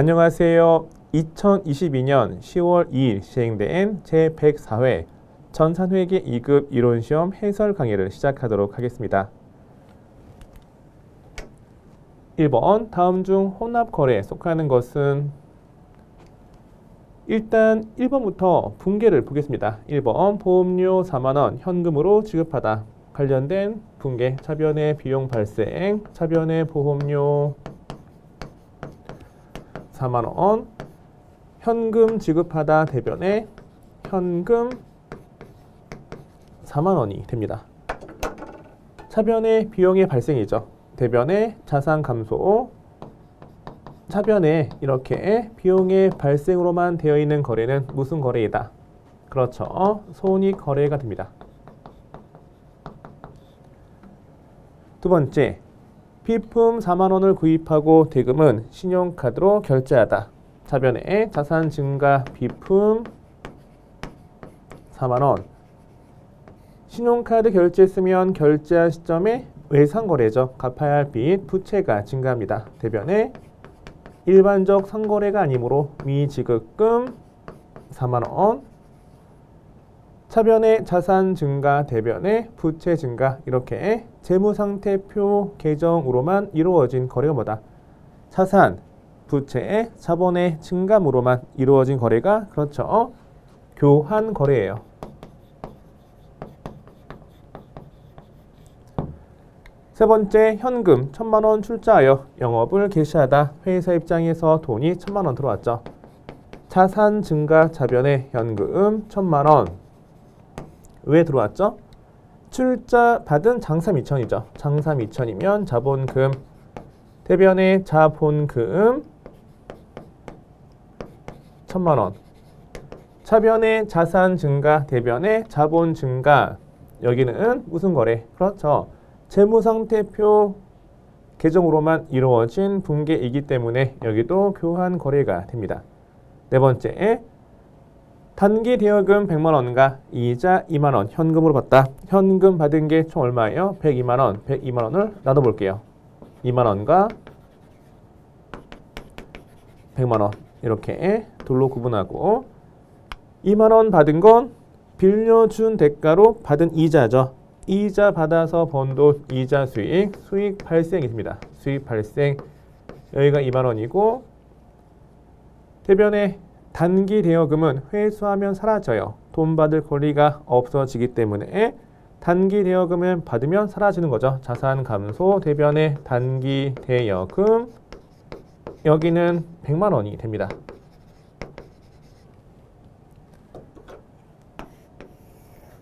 안녕하세요. 2022년 10월 2일 시행된 제104회 전산회계 2급 이론시험 해설 강의를 시작하도록 하겠습니다. 1번, 다음 중 혼합거래에 속하는 것은? 일단 1번부터 붕괴를 보겠습니다. 1번, 보험료 4만원 현금으로 지급하다. 관련된 붕괴, 차변의 비용 발생, 차변의 보험료 4만원, 현금 지급하다 대변에 현금 4만원이 됩니다. 차변의 비용의 발생이죠. 대변의 자산 감소, 차변에 이렇게 비용의 발생으로만 되어 있는 거래는 무슨 거래이다? 그렇죠. 손익 거래가 됩니다. 두 번째, 비품 4만원을 구입하고 대금은 신용카드로 결제하다. 차변에 자산 증가 비품 4만원. 신용카드 결제했으면 결제할 시점에 외상거래죠. 갚아야 할 빚, 부채가 증가합니다. 대변에 일반적 상거래가 아니므로 미지급금 4만원. 차변에 자산 증가, 대변에 부채 증가, 이렇게 재무상태표 계정으로만 이루어진 거래가 뭐다? 자산, 부채, 자본의 증감으로만 이루어진 거래가 그렇죠. 교환 거래예요. 세 번째, 현금 1,000만원 출자하여 영업을 개시하다. 회사 입장에서 돈이 1,000만원 들어왔죠. 자산 증가 차변에 현금 1,000만원. 왜 들어왔죠? 출자 받은 장삼 2천이죠. 장삼 2천이면 자본금, 대변에 자본금 1,000만원. 차변에 자산 증가, 대변에 자본 증가. 여기는 무슨 거래? 그렇죠. 재무상태표 계정으로만 이루어진 붕괴이기 때문에 여기도 교환 거래가 됩니다. 네 번째, 단기 대여금 100만원과 이자 2만원 현금으로 받다. 현금 받은 게 총 얼마예요? 102만원. 102만원을 나눠볼게요. 2만원과 100만원 이렇게 둘로 구분하고, 2만원 받은 건 빌려준 대가로 받은 이자죠. 이자 받아서 번 돈, 이자 수익, 수익 발생이 됩니다. 수익 발생, 여기가 2만원이고, 대변에 단기 대여금은 회수하면 사라져요. 돈 받을 권리가 없어지기 때문에 단기 대여금을 받으면 사라지는 거죠. 자산 감소, 대변에 단기 대여금, 여기는 100만원이 됩니다.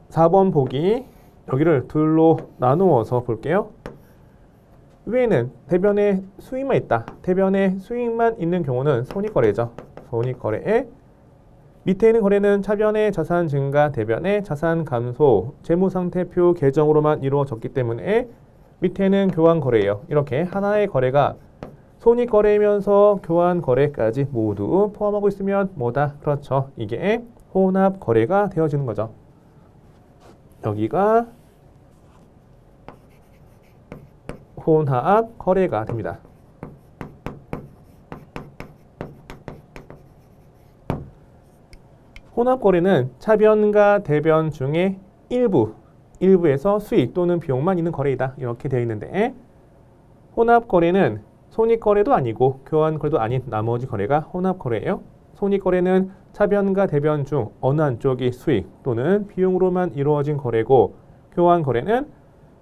(4번) 보기, 여기를 둘로 나누어서 볼게요. 위에는 대변에 수익만 있다. 대변에 수익만 있는 경우는 손익거래죠. 손익거래에, 밑에 있는 거래는 차변의 자산 증가, 대변의 자산 감소, 재무상태표 계정으로만 이루어졌기 때문에 밑에는 교환거래예요. 이렇게 하나의 거래가 손익거래이면서 교환거래까지 모두 포함하고 있으면 뭐다? 그렇죠. 이게 혼합거래가 되어지는 거죠. 여기가 혼합거래가 됩니다. 혼합거래는 차변과 대변 중에 일부에서 수익 또는 비용만 있는 거래이다. 이렇게 되어 있는데, 혼합거래는 손익거래도 아니고 교환거래도 아닌 나머지 거래가 혼합거래예요. 손익거래는 차변과 대변 중 어느 한쪽이 수익 또는 비용으로만 이루어진 거래고, 교환거래는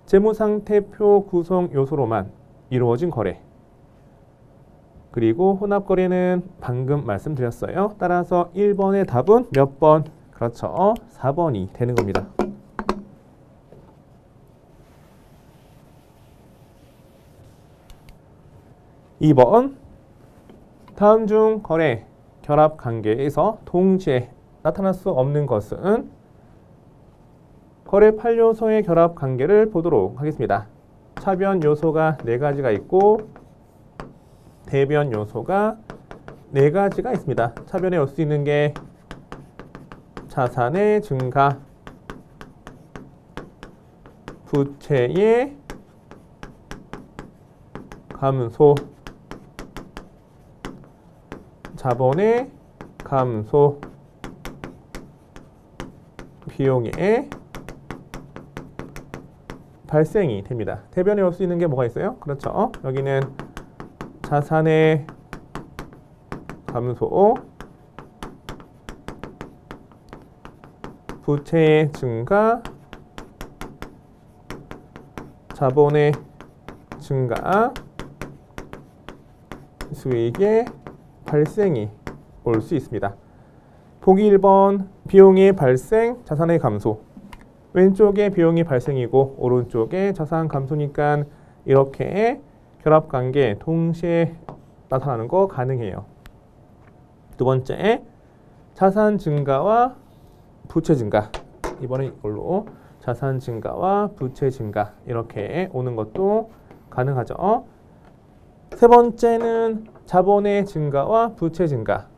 재무상태표 구성 요소로만 이루어진 거래. 그리고 혼합거래는 방금 말씀드렸어요. 따라서 1번의 답은 몇 번? 그렇죠. 4번이 되는 겁니다. (2번) 다음 중 거래, 결합 관계에서 동시에 나타날 수 없는 것은? 거래 8요소의 결합 관계를 보도록 하겠습니다. 차변 요소가 4가지가 있고 대변 요소가 4가지가 있습니다. 차변에 올 수 있는 게 자산의 증가, 부채의 감소, 자본의 감소 비용의 발생이 됩니다. 대변에 올 수 있는 게 뭐가 있어요? 그렇죠. 여기는 자산의 감소, 부채의 증가, 자본의 증가, 수익의 발생이 올 수 있습니다. 보기 1번 비용의 발생, 자산의 감소. 왼쪽에 비용이 발생이고 오른쪽에 자산 감소니까 이렇게 결합관계 동시에 나타나는 거 가능해요. 두 번째, 자산 증가와 부채 증가. 이번엔 이걸로 자산 증가와 부채 증가 이렇게 오는 것도 가능하죠. 세 번째는 자본의 증가와 부채 증가.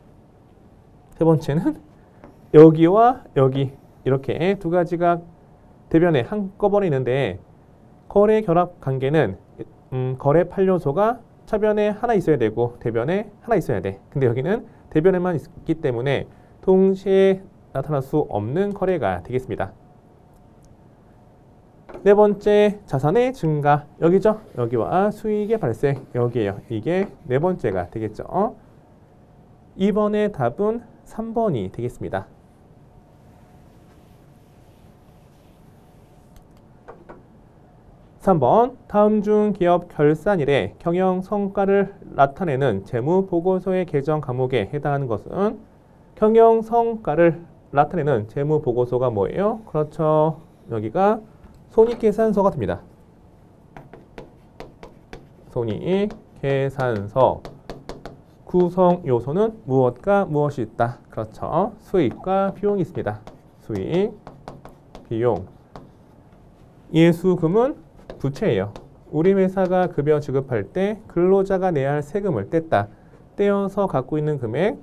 세 번째는 여기와 여기 이렇게 두 가지가 대변에 한꺼번에 있는데 거래 결합 관계는 거래 판료소가 차변에 하나 있어야 되고 대변에 하나 있어야 돼. 근데 여기는 대변에만 있기 때문에 동시에 나타날 수 없는 거래가 되겠습니다. 네 번째, 자산의 증가. 여기죠. 여기와 수익의 발생. 여기에요. 이게 네 번째가 되겠죠. 2번의 답은 3번이 되겠습니다. 3번, 다음 중 기업 결산일에 경영 성과를 나타내는 재무 보고서의 개정 과목에 해당하는 것은 경영 성과를 나타내는 재무 보고서가 뭐예요? 그렇죠. 여기가 손익계산서가 됩니다. 손익계산서. 구성 요소는 무엇과 무엇이 있다? 그렇죠. 수익과 비용이 있습니다. 수익, 비용. 예수금은 부채예요. 우리 회사가 급여 지급할 때 근로자가 내야 할 세금을 뗐다. 떼어서 갖고 있는 금액,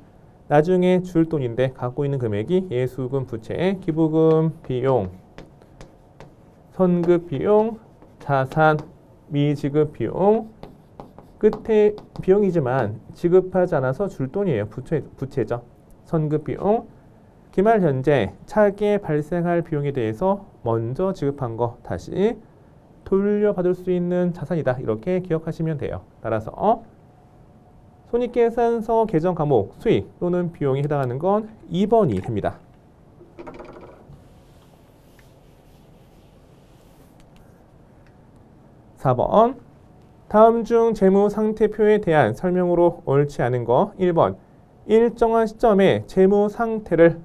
나중에 줄 돈인데 갖고 있는 금액이 예수금, 부채, 기부금, 비용, 선급 비용, 자산, 미지급 비용, 끝에 비용이지만 지급하지 않아서 줄 돈이에요. 부채죠. 선급 비용, 기말 현재 차게 발생할 비용에 대해서 먼저 지급한 거 다시 돌려받을 수 있는 자산이다. 이렇게 기억하시면 돼요. 따라서 손익계산서 개정 과목 수익 또는 비용이 해당하는 건 2번이 됩니다. 4번, 다음 중 재무 상태표에 대한 설명으로 옳지 않은 거 1번, 일정한 시점에 재무 상태를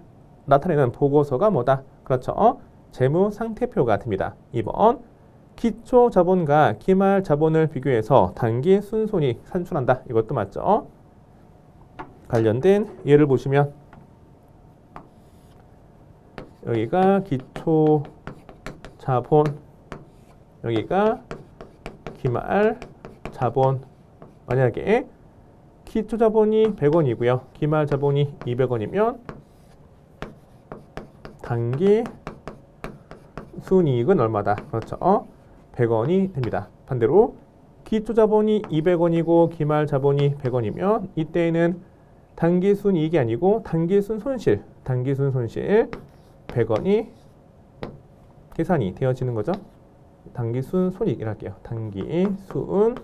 나타내는 보고서가 뭐다? 그렇죠. 재무 상태표가 됩니다. 2번, 기초 자본과 기말 자본을 비교해서 단기 순손익 산출한다. 이것도 맞죠? 관련된 예를 보시면 여기가 기초 자본, 여기가 기말 자본. 만약에 기초 자본이 100원이고요. 기말 자본이 200원이면 단기 순이익은 얼마다? 그렇죠. 100원이 됩니다. 반대로 기초 자본이 200원이고 기말 자본이 100원이면 이때에는 단기순 이익이 아니고 단기순 손실 100원이 계산이 되어지는 거죠. 단기순 손익이라 할게요. 단기순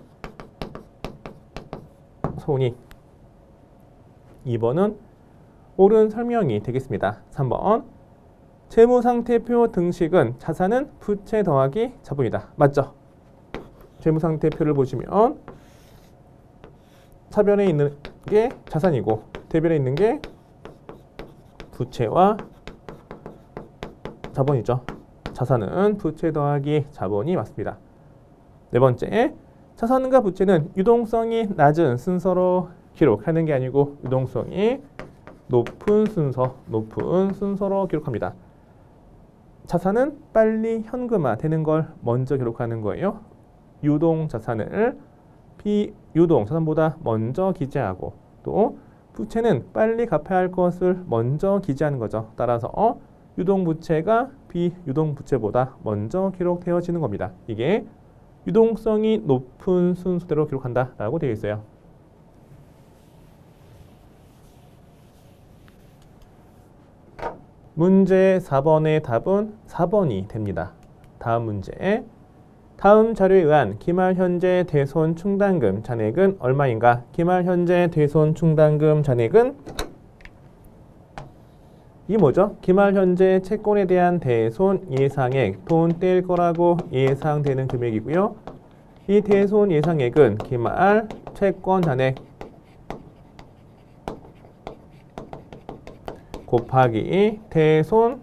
손익. 2번은 옳은 설명이 되겠습니다. 3번, 재무상태표 등식은 자산은 부채 더하기 자본이다. 맞죠? 재무상태표를 보시면 차변에 있는 게 자산이고 대변에 있는 게 부채와 자본이죠. 자산은 부채 더하기 자본이 맞습니다. 네 번째, 자산과 부채는 유동성이 낮은 순서로 기록하는 게 아니고 유동성이 높은 순서로 기록합니다. 자산은 빨리 현금화 되는 걸 먼저 기록하는 거예요. 유동 자산을 비유동 자산보다 먼저 기재하고 또 부채는 빨리 갚아야 할 것을 먼저 기재하는 거죠. 따라서 유동 부채가 비유동 부채보다 먼저 기록되어지는 겁니다. 이게 유동성이 높은 순서대로 기록한다라고 되어 있어요. 문제 4번의 답은 4번이 됩니다. 다음 문제. 다음 자료에 의한 기말 현재 대손 충당금 잔액은 얼마인가? 기말 현재 대손 충당금 잔액은 이게 뭐죠? 기말 현재 채권에 대한 대손 예상액, 돈 뗄 거라고 예상되는 금액이고요. 이 대손 예상액은 기말 채권 잔액 곱하기 대손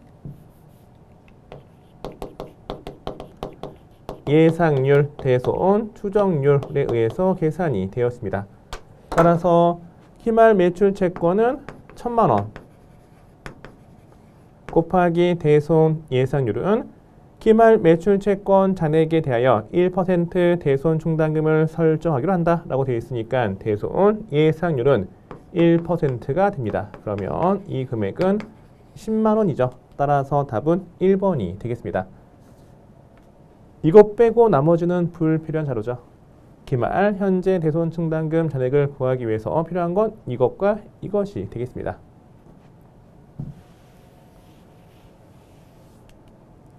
예상률, 대손 추정률에 의해서 계산이 되었습니다. 따라서 기말 매출 채권은 1,000만 원 곱하기 대손 예상률은 기말 매출 채권 잔액에 대하여 1% 대손 충당금을 설정하기로 한다라고 되어 있으니까 대손 예상률은 1%가 됩니다. 그러면 이 금액은 10만 원이죠. 따라서 답은 1번이 되겠습니다. 이것 빼고 나머지는 불필요한 자료죠. 기말 현재 대손 충당금 잔액을 구하기 위해서 필요한 건 이것과 이것이 되겠습니다.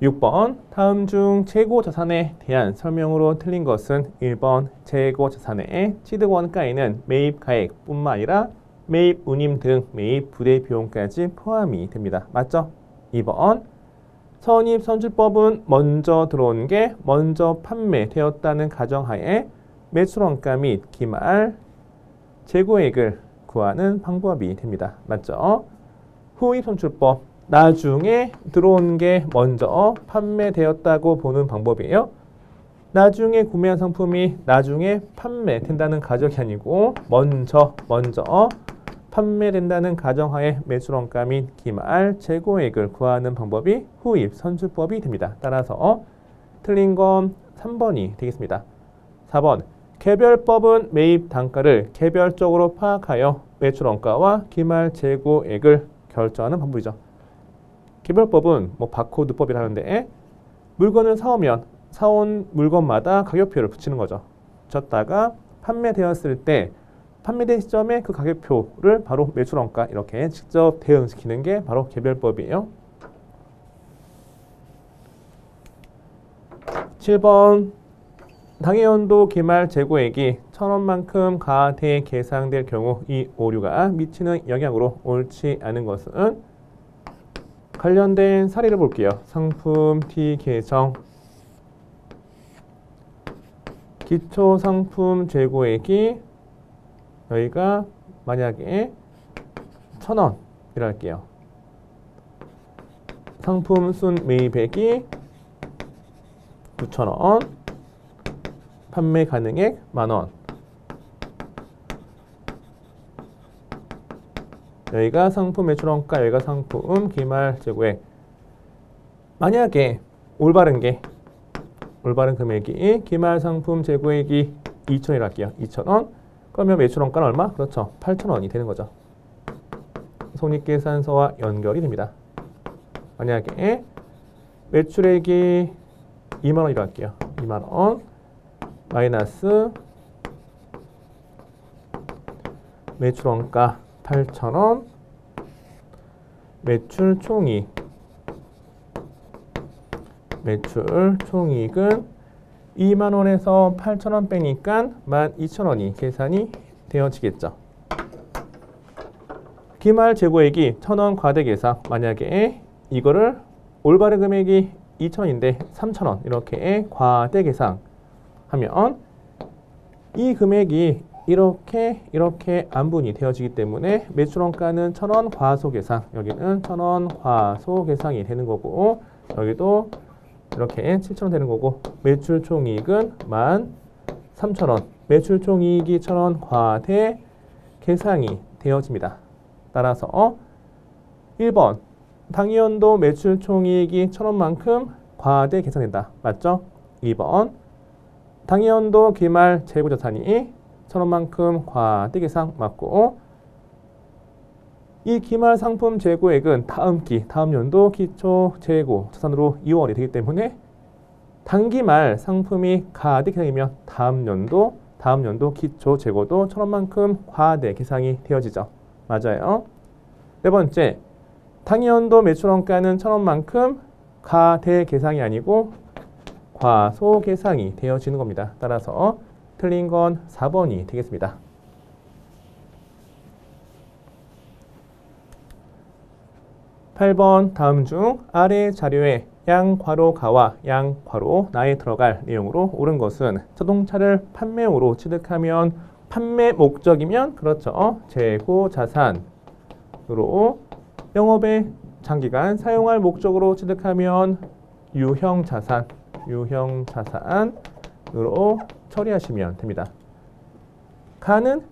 6번 다음 중 재고 자산에 대한 설명으로 틀린 것은 1번 재고 자산의 취득 원가에는 매입 가액뿐만 아니라 매입 운임 등 매입 부대 비용까지 포함이 됩니다. 맞죠? 2번 선입 선출법은 먼저 들어온 게 먼저 판매되었다는 가정하에 매출원가 및 기말 재고액을 구하는 방법이 됩니다. 맞죠? 후입 선출법 나중에 들어온 게 먼저 판매되었다고 보는 방법이에요. 나중에 구매한 상품이 나중에 판매된다는 가정이 아니고 먼저 판매된다는 가정하에 매출원가 및 기말 재고액을 구하는 방법이 후입 선출법이 됩니다. 따라서 틀린 건 3번이 되겠습니다. 4번 개별법은 매입 단가를 개별적으로 파악하여 매출원가와 기말 재고액을 결정하는 방법이죠. 개별법은 뭐 바코드법이라 하는데 물건을 사오면 사온 물건마다 가격표를 붙이는 거죠. 붙였다가 판매되었을 때 판매된 시점에 그 가격표를 바로 매출원가 이렇게 직접 대응시키는 게 바로 개별법이에요. 7번 당해연도 기말 재고액이 1,000원만큼 과대 계상될 경우 이 오류가 미치는 영향으로 옳지 않은 것은 관련된 사례를 볼게요. 상품 T 계정 기초 상품 재고액이 여기가 만약에 1,000원이라 할게요. 상품 순 매입액이 9,000원, 판매 가능액 10,000원. 여기가 상품 매출원가, 여기가 상품 기말 재고액. 만약에 올바른 금액이 기말 상품 재고액이 2,000원이라 할게요. 2,000원. 그러면 매출원가는 얼마? 그렇죠. 8,000원이 되는 거죠. 손익계산서와 연결이 됩니다. 만약에 매출액이 2만 원이라 할게요. 2만 원 마이너스 매출원가 8,000원 매출 총이익은 2만 원에서 8,000원 빼니까 12,000원이 계산이 되어지겠죠. 기말 재고액이 1,000원 과대 계상 만약에 이거를 올바른 금액이 2,000원인데 3,000원 이렇게 과대 계상하면 이 금액이 이렇게 안분이 되어지기 때문에 매출원가는 1,000원 과소계상 여기는 1,000원 과소계상이 되는 거고 여기도 이렇게 7,000원 되는 거고 매출 총이익은 13,000원 매출 총이익이 1,000원 과대 계상이 되어집니다. 따라서 1번 당연도 매출 총이익이 1,000원만큼 과대 계상된다. 맞죠? 2번 당연도 기말 재고자산이 1,000원만큼 과대 계상 맞고 이 기말 상품 재고액은 다음 연도 기초 재고 자산으로 이원이 되기 때문에 단기말 상품이 과대 계상이면 다음 연도 기초 재고도 1,000원만큼 과대 계상이 되어지죠. 맞아요. 네 번째, 당연도 매출원가는 1,000원만큼 가대계상이 아니고 과소계상이 되어지는 겁니다. 따라서 틀린 건 4번이 되겠습니다. 8번 다음 중 아래 자료에 양괄호 가와 양괄호 나에 들어갈 내용으로 옳은 것은 자동차를 판매용으로 취득하면 판매 목적이면 그렇죠. 재고 자산으로 영업에 장기간 사용할 목적으로 취득하면 유형 자산으로 처리하시면 됩니다. 가는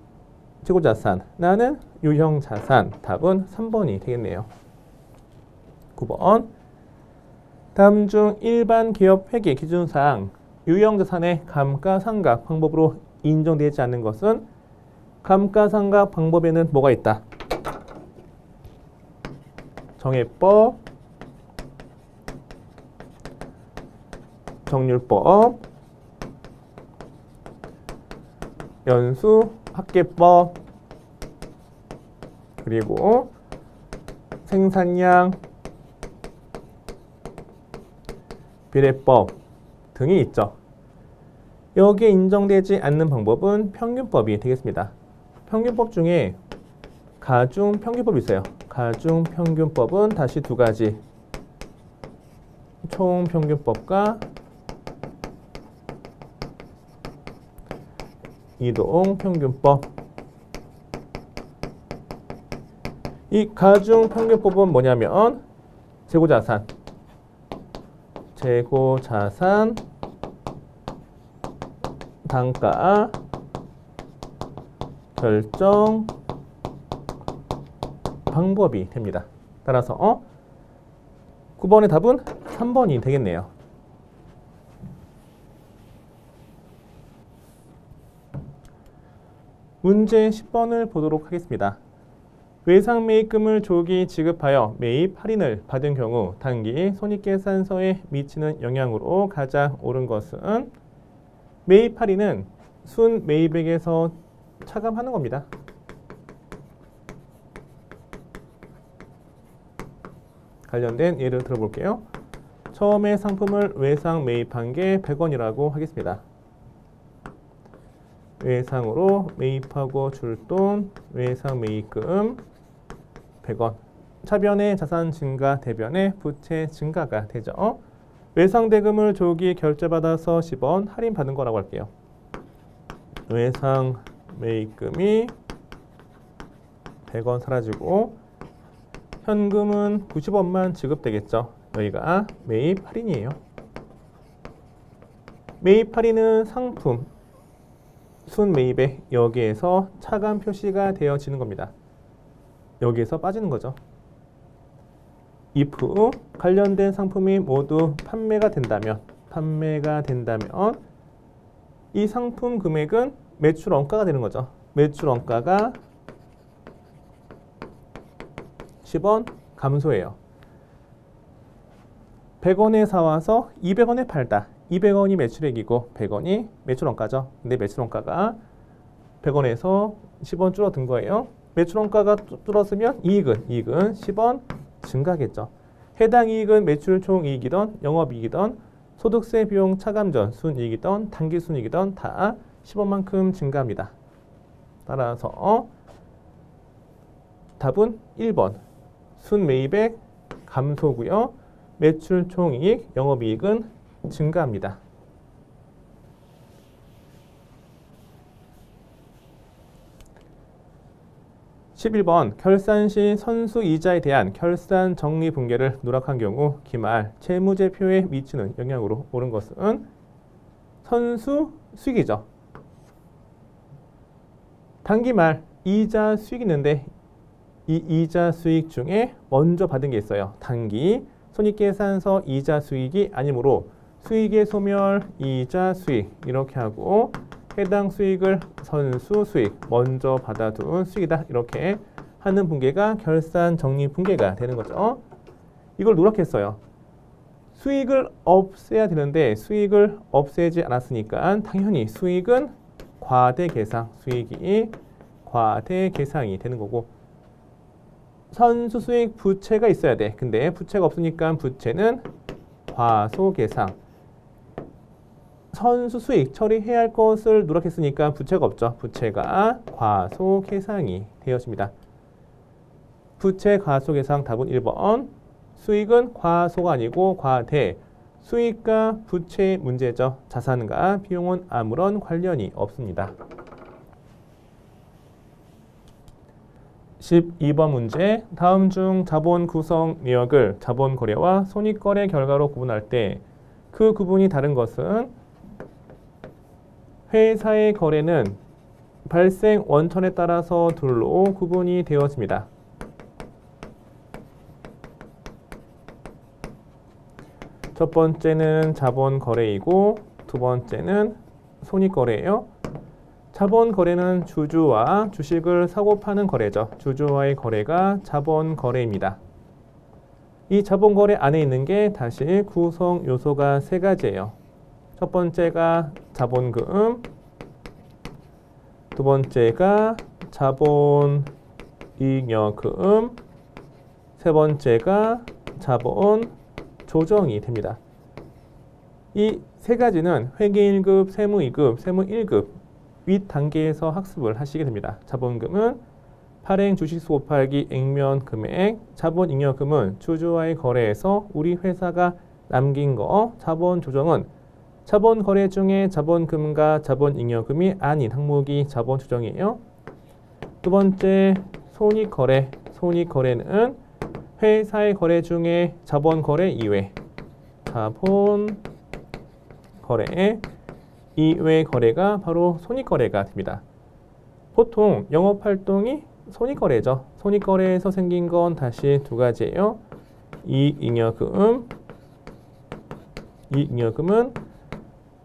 재고 자산, 나는 유형 자산. 답은 3번이 되겠네요. 9번 다음 중 일반 기업 회계 기준상 유형 자산의 감가상각 방법으로 인정되지 않는 것은 감가상각 방법에는 뭐가 있다? 정해법, 정률법, 연수합계법, 그리고 생산량, 비례법 등이 있죠. 여기에 인정되지 않는 방법은 평균법이 되겠습니다. 평균법 중에 가중평균법이 있어요. 가중평균법은 다시 두 가지. 총평균법과 이동평균법. 이 가중평균법은 뭐냐면 재고자산, 단가, 결정 방법이 됩니다. 따라서 9번의 답은 3번이 되겠네요. 문제 10번을 보도록 하겠습니다. 외상매입금을 조기 지급하여 매입 할인을 받은 경우 단기 손익계산서에 미치는 영향으로 가장 옳은 것은 매입 할인은 순 매입액에서 차감하는 겁니다. 관련된 예를 들어볼게요. 처음에 상품을 외상 매입한 게 100원이라고 하겠습니다. 외상으로 매입하고 줄 돈, 외상 매입금 100원. 차변의 자산 증가, 대변의 부채 증가가 되죠. 외상 대금을 조기 결제받아서 10원 할인받은 거라고 할게요. 외상 매입금이 100원 사라지고 현금은 90원만 지급되겠죠. 여기가 매입 할인이에요. 매입 할인은 상품 순 매입에 여기에서 차감 표시가 되어지는 겁니다. 여기에서 빠지는 거죠. if 관련된 상품이 모두 판매가 된다면 이 상품 금액은 매출 원가가 되는 거죠. 매출 원가가 10원 감소해요. 100원에 사와서 200원에 팔다. 200원이 매출액이고 100원이 매출 원가죠. 근데 매출 원가가 100원에서 10원 줄어든 거예요. 매출 원가가 줄었으면 이익은 10원 증가하겠죠. 해당 이익은 매출 총이익이던 영업이익이던 소득세 비용 차감 전 순이익이던 단기 순이익이던 다 10원만큼 증가합니다. 따라서 답은 1번 순매입액 감소고요. 매출 총이익, 영업이익은 증가합니다. 11번 결산 시 선수 이자에 대한 결산 정리 분계를 누락한 경우 기말 재무제표에 미치는 영향으로 옳은 것은 선수 수익이죠. 단기말 이자 수익이 있는데 이 이자 수익 중에 먼저 받은 게 있어요. 단기 손익계산서 이자 수익이 아니므로 수익의 소멸 이자 수익 이렇게 하고 해당 수익을 선수 수익 먼저 받아둔 수익이다 이렇게 하는 분계가 결산 정리 분계가 되는 거죠. 이걸 누락했어요. 수익을 없애야 되는데 수익을 없애지 않았으니까 당연히 수익은 과대계상 수익이 과대계상이 되는 거고 선수수익 부채가 있어야 돼. 근데 부채가 없으니까 부채는 과소계상. 선수수익 처리해야 할 것을 누락했으니까 부채가 없죠. 부채가 과소계상이 되었습니다. 부채 과소계상 답은 1번. 수익은 과소가 아니고 과대. 수익과 부채의 문제죠. 자산과 비용은 아무런 관련이 없습니다. 12번 문제. 다음 중 자본 구성 내역을 자본 거래와 손익 거래 결과로 구분할 때 그 구분이 다른 것은 회사의 거래는 발생 원천에 따라서 둘로 구분이 되었습니다. 첫 번째는 자본 거래이고 두 번째는 손익 거래예요. 자본 거래는 주주와 주식을 사고 파는 거래죠. 주주와의 거래가 자본 거래입니다. 이 자본 거래 안에 있는 게 다시 구성 요소가 세 가지예요. 첫 번째가 자본금, 두 번째가 자본 잉여금, 세 번째가 자본 조정이 됩니다. 이 세 가지는 회계 1급, 세무 2급, 세무 1급 윗 단계에서 학습을 하시게 됩니다. 자본금은 발행 주식수 곱하기 액면 금액, 자본 잉여금은 주주와의 거래에서 우리 회사가 남긴 거, 자본 조정은 자본 거래 중에 자본금과 자본 잉여금이 아닌 항목이 자본 조정이에요. 두 번째 손익 거래, 손익 거래는 회사의 거래 중에 자본 거래 이외, 자본 거래 이외의 거래가 바로 손익 거래가 됩니다. 보통 영업 활동이 손익 거래죠. 손익 거래에서 생긴 건 다시 두 가지예요. 이익잉여금, 이익잉여금은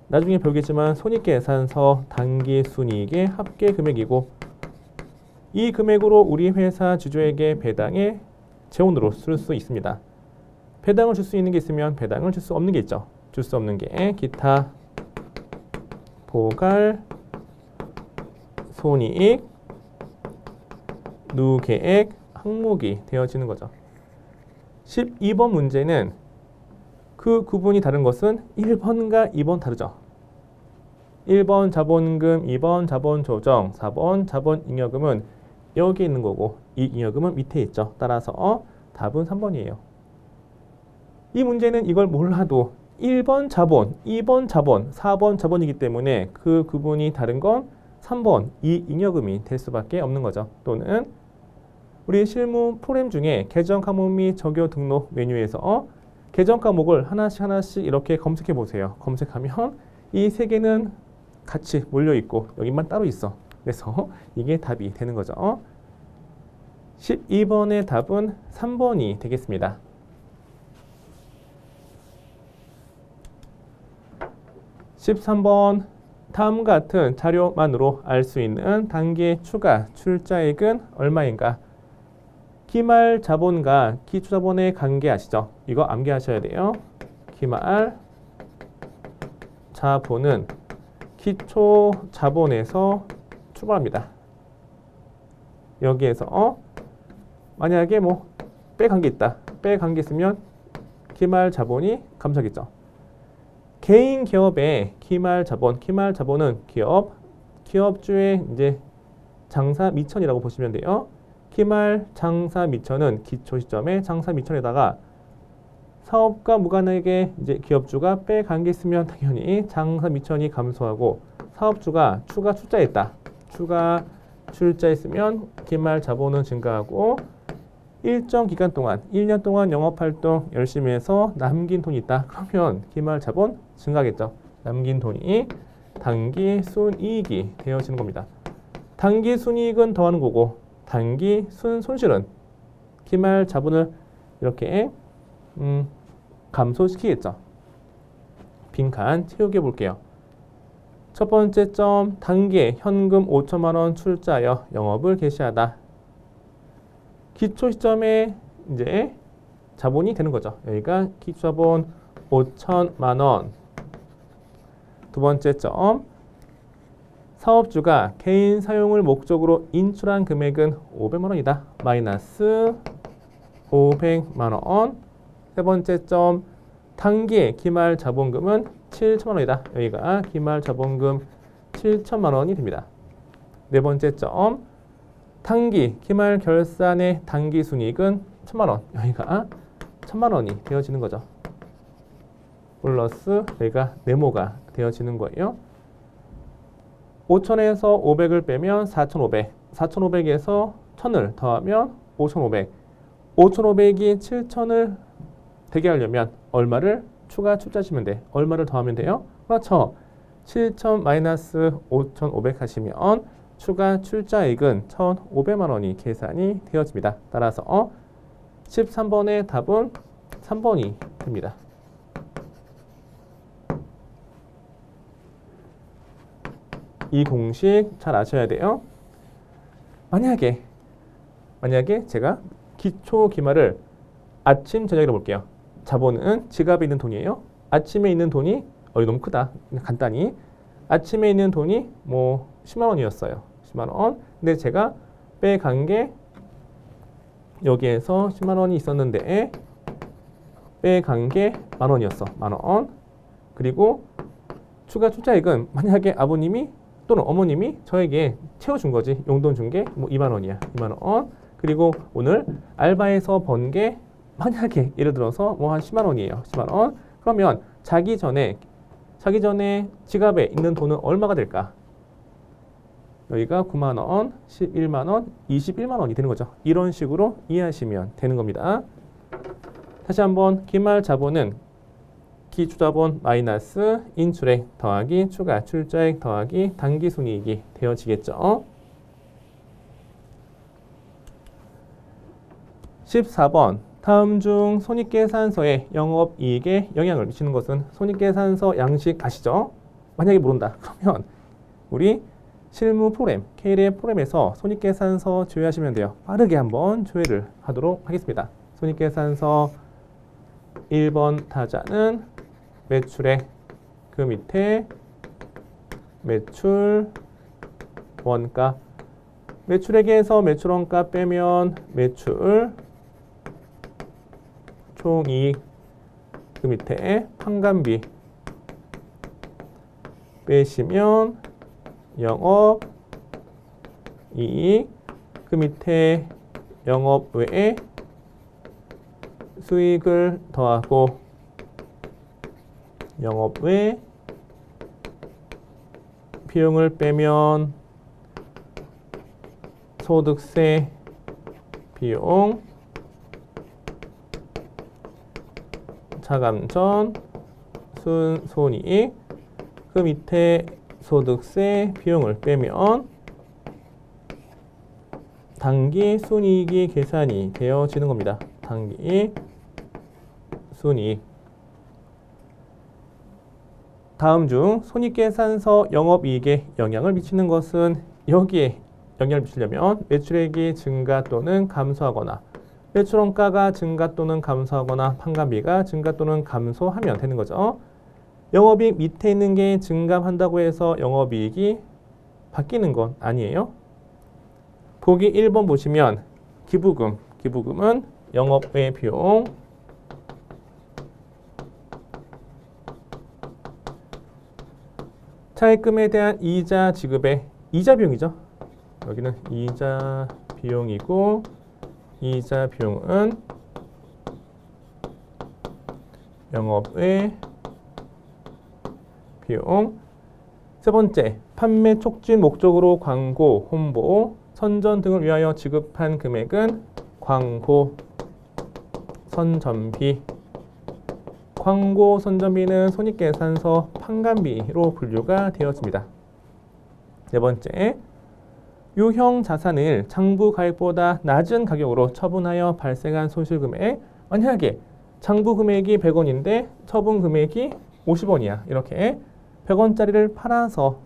나중에 배우겠지만 손익계산서 당기순이익의 합계 금액이고 이 금액으로 우리 회사 주주에게 배당의 재원으로 쓸 수 있습니다. 배당을 줄 수 있는 게 있으면 배당을 줄 수 없는 게 있죠. 줄 수 없는 게 기타 보갈 손이익 누계액 항목이 되어지는 거죠. 12번 문제는 그 구분이 다른 것은 1번과 2번 다르죠. 1번 자본금, 2번 자본 조정, 4번 자본 잉여금은 여기 있는 거고 이 잉여금은 밑에 있죠. 따라서 답은 3번이에요. 이 문제는 이걸 몰라도 1번 자본, 2번 자본, 4번 자본이기 때문에 그 구분이 다른 건 3번 이 잉여금이 될 수밖에 없는 거죠. 또는 우리 실무 프로그램 중에 계정 과목 및 적요 등록 메뉴에서 계정 과목을 하나씩 이렇게 검색해 보세요. 검색하면 이 세 개는 같이 몰려 있고 여기만 따로 있어. 그래서 이게 답이 되는 거죠. 12번의 답은 3번이 되겠습니다. 13번 다음과 같은 자료만으로 알 수 있는 단계 추가 출자액은 얼마인가? 기말 자본과 기초자본의 관계 아시죠? 이거 암기하셔야 돼요. 기말 자본은 기초자본에서 출발합니다. 여기에서 만약에 뭐 빼간 게 있다. 빼간 게 있으면 기말 자본이 감소하겠죠. 개인 기업의 기말 자본은 기업주의 이제 장사 미천이라고 보시면 돼요. 기말 장사 미천은 기초 시점에 장사 미천에다가 사업과 무관하게 이제 기업주가 빼간 게 있으면 당연히 장사 미천이 감소하고 사업주가 추가 출자했다. 추가 출자했으면 기말 자본은 증가하고 일정 기간 동안 1년 동안 영업활동 열심히 해서 남긴 돈이 있다. 그러면 기말 자본 증가하겠죠. 남긴 돈이 단기 순이익이 되어지는 겁니다. 단기 순이익은 더하는 거고 단기 순손실은 기말 자본을 이렇게 감소시키겠죠. 빈칸 채우게 볼게요. 첫 번째 점, 단기에 현금 5천만 원 출자하여 영업을 개시하다. 기초 시점에 이제 자본이 되는 거죠. 여기가 기초 자본 5천만 원. 두 번째 점, 사업주가 개인 사용을 목적으로 인출한 금액은 500만 원이다. 마이너스 500만 원. 세 번째 점, 단기의 기말 자본금은 7천만 원이다. 여기가 기말 자본금 7천만 원이 됩니다. 네 번째 점, 단기 기말 결산의 단기 순이익은 1,000만 원. 여기가 1,000만 원이 되어지는 거죠. 플러스 여기가 네모가 되어지는 거예요. 5천에서 500을 빼면 4,500. 4,500에서 1,000을 더하면 5,500. 5,500이 7,000을 되게 하려면 얼마를 추가 출자하시면 돼? 얼마를 더하면 돼요? 그렇죠. 7,000 마이너스 5,500 하시면 추가 출자액은 1,500만 원이 계산이 되어집니다. 따라서 13번의 답은 3번이 됩니다. 이 공식 잘 아셔야 돼요. 만약에 제가 기초 기말을 아침 저녁이라고 볼게요. 자본은 지갑에 있는 돈이에요. 아침에 있는 돈이 너무 크다. 간단히 아침에 있는 돈이 뭐 10만 원이었어요. 10만 원. 근데 제가 빼간 게 여기에서 10만 원이 있었는데 빼간 게 만 원이었어. 만 원. 그리고 추가 출자액은 만약에 아버님이 또는 어머님이 저에게 채워준 거지. 용돈 준 게 뭐 2만 원이야. 2만 원. 그리고 오늘 알바에서 번 게 만약에 예를 들어서 뭐 한 10만 원이에요. 10만 원. 그러면 자기 전에 지갑에 있는 돈은 얼마가 될까? 여기가 9만 원, 11만 원, 21만 원이 되는 거죠. 이런 식으로 이해하시면 되는 겁니다. 다시 한번 기말 자본은 기초자본 마이너스 인출액 더하기 추가 출자액 더하기 단기순이익이 되어지겠죠. 14번 다음 중 손익계산서의 영업이익에 영향을 미치는 것은 손익계산서 양식 아시죠? 만약에 모른다. 그러면 우리 실무 프로그램, K랩 프로그램에서 손익계산서 조회하시면 돼요. 빠르게 한번 조회를 하도록 하겠습니다. 손익계산서 1번 타자는 매출액, 그 밑에 매출 원가, 매출액에서 매출원가 빼면 매출 총이익, 그 밑에 판관비 빼시면 영업이익, 그 밑에 영업 외에 수익을 더하고 영업 외 비용을 빼면 소득세 비용, 차감전, 순손이익, 그 밑에 소득세 비용을 빼면 단기 순이익이 계산이 되어지는 겁니다. 단기 순이익. 다음 중 손익계산서 영업이익에 영향을 미치는 것은 여기에 영향을 미치려면 매출액이 증가 또는 감소하거나 매출원가가 증가 또는 감소하거나 판관비가 증가 또는 감소하면 되는 거죠. 영업이익 밑에 있는 게 증감한다고 해서 영업이익이 바뀌는 건 아니에요. 보기 1번 보시면 기부금은 영업외 비용, 차입금에 대한 이자 지급의 이자 비용이죠. 여기는 이자 비용이고 이자 비용은 영업외 비용. 세 번째, 판매 촉진 목적으로 광고, 홍보, 선전 등을 위하여 지급한 금액은 광고 선전비. 광고 선전비는 손익계산서 판관비로 분류가 되었습니다. 네 번째, 유형 자산을 장부 가액보다 낮은 가격으로 처분하여 발생한 손실금액. 만약에 장부 금액이 100원인데 처분 금액이 50원이야. 이렇게 100원짜리를 팔아서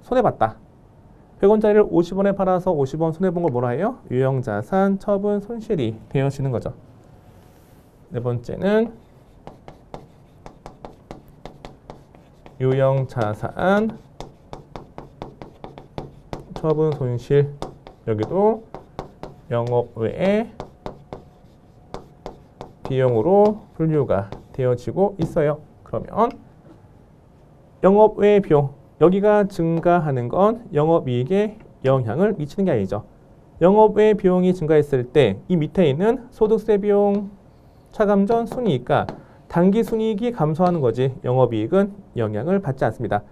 손해봤다. 100원짜리를 50원에 팔아서 50원 손해본 걸 뭐라 해요? 유형 자산 처분 손실이 되어지는 거죠. 네 번째는 유형 자산 처분 손실. 여기도 영업 외에 비용으로 분류가 되어지고 있어요. 그러면 영업외 비용, 여기가 증가하는 건 영업이익에 영향을 미치는 게 아니죠. 영업외 비용이 증가했을 때 이 밑에 있는 소득세 비용, 차감전, 순이익과 당기순이익이 감소하는 거지 영업이익은 영향을 받지 않습니다.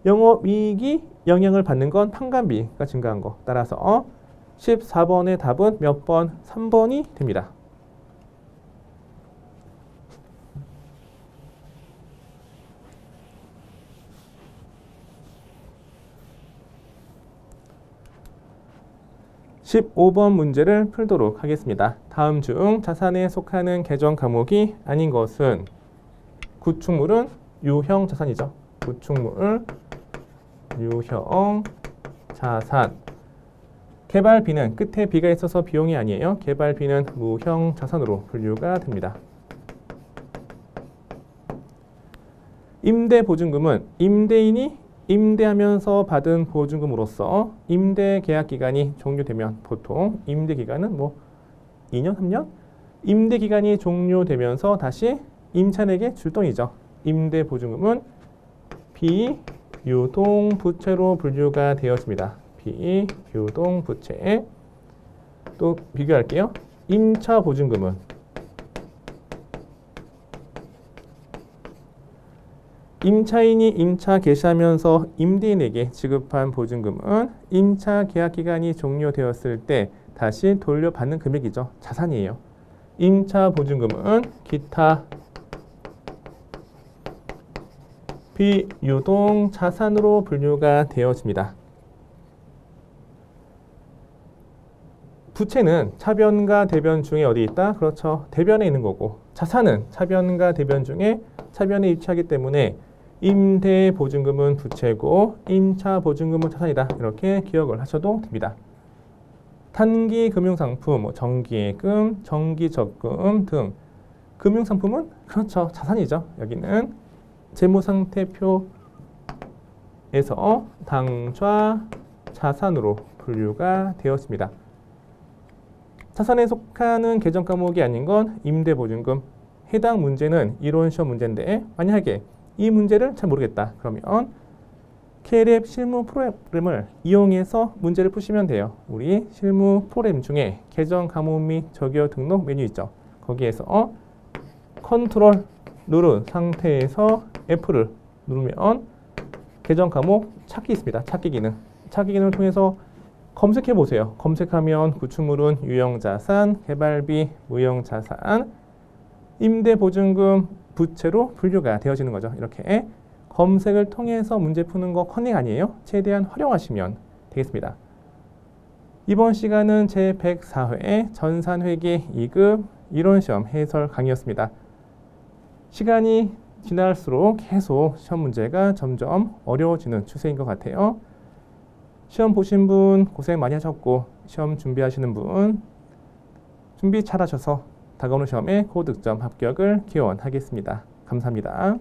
영업이익이 영향을 받는 건 판관비가 증가한 거. 따라서 14번의 답은 몇 번? 3번이 됩니다. (15번) 문제를 풀도록 하겠습니다. 다음 중 자산에 속하는 계정 과목이 아닌 것은 구축물은 유형 자산이죠. 구축물, 유형 자산. 개발비는 끝에 비가 있어서 비용이 아니에요. 개발비는 무형 자산으로 분류가 됩니다. 임대보증금은 임대인이 임대하면서 받은 보증금으로서 임대 계약 기간이 종료되면 보통 임대 기간은 2년, 3년? 임대 기간이 종료되면서 다시 임차인에게 줄 돈이죠. 임대 보증금은 비유동 부채로 분류가 되었습니다. 비유동 부채. 또 비교할게요. 임차 보증금은 임차인이 임차 개시하면서 임대인에게 지급한 보증금은 임차 계약 기간이 종료되었을 때 다시 돌려받는 금액이죠. 자산이에요. 임차 보증금은 기타 비유동 자산으로 분류가 되어집니다. 부채는 차변과 대변 중에 어디 있다? 그렇죠. 대변에 있는 거고 자산은 차변과 대변 중에 차변에 위치하기 때문에 임대보증금은 부채고 임차보증금은 자산이다. 이렇게 기억을 하셔도 됩니다. 단기금융상품, 정기예금, 정기적금 등 금융상품은 그렇죠. 자산이죠. 여기는 재무상태표에서 당좌 자산으로 분류가 되었습니다. 자산에 속하는 계정 과목이 아닌 건 임대보증금. 해당 문제는 이론시험 문제인데 만약에 이 문제를 잘 모르겠다. 그러면 K랩 실무 프로그램을 이용해서 문제를 푸시면 돼요. 우리 실무 프로그램 중에 계정 과목 및 적용 등록 메뉴 있죠. 거기에서 컨트롤 누른 상태에서 F를 누르면 계정 과목 찾기 있습니다. 찾기 기능. 찾기 기능을 통해서 검색해 보세요. 검색하면 구축물은 유형자산, 개발비, 무형자산, 임대보증금, 부채로 분류가 되어지는 거죠. 이렇게 검색을 통해서 문제 푸는 거 커닝 아니에요. 최대한 활용하시면 되겠습니다. 이번 시간은 제104회 전산회계 2급 이론시험 해설 강의였습니다. 시간이 지날수록 계속 시험 문제가 점점 어려워지는 추세인 것 같아요. 시험 보신 분 고생 많이 하셨고 시험 준비하시는 분 준비 잘하셔서 다가오는 시험에 고득점 합격을 기원하겠습니다. 감사합니다.